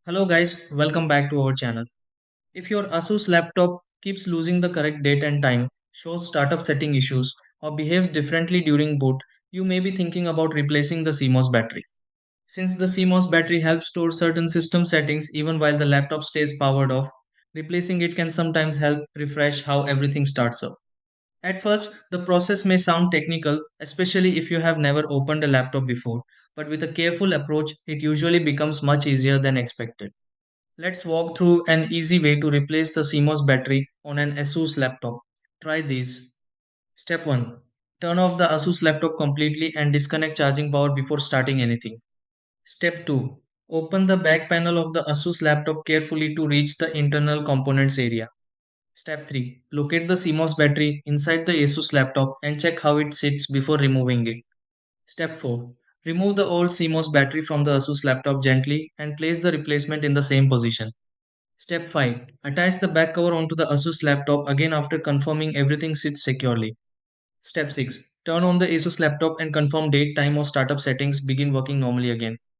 Hello guys, welcome back to our channel. If your Asus laptop keeps losing the correct date and time, shows startup setting issues, or behaves differently during boot, you may be thinking about replacing the CMOS battery. Since the CMOS battery helps store certain system settings even while the laptop stays powered off, replacing it can sometimes help refresh how everything starts up. At first, the process may sound technical, especially if you have never opened a laptop before, but with a careful approach, it usually becomes much easier than expected. Let's walk through an easy way to replace the CMOS battery on an Asus laptop. Try these. Step 1. Turn off the Asus laptop completely and disconnect charging power before starting anything. Step 2. Open the back panel of the Asus laptop carefully to reach the internal components area. Step 3. Locate the CMOS battery inside the Asus laptop and check how it sits before removing it. Step 4. Remove the old CMOS battery from the Asus laptop gently and place the replacement in the same position. Step 5. Attach the back cover onto the Asus laptop again after confirming everything sits securely. Step 6. Turn on the Asus laptop and confirm date, time or startup settings begin working normally again.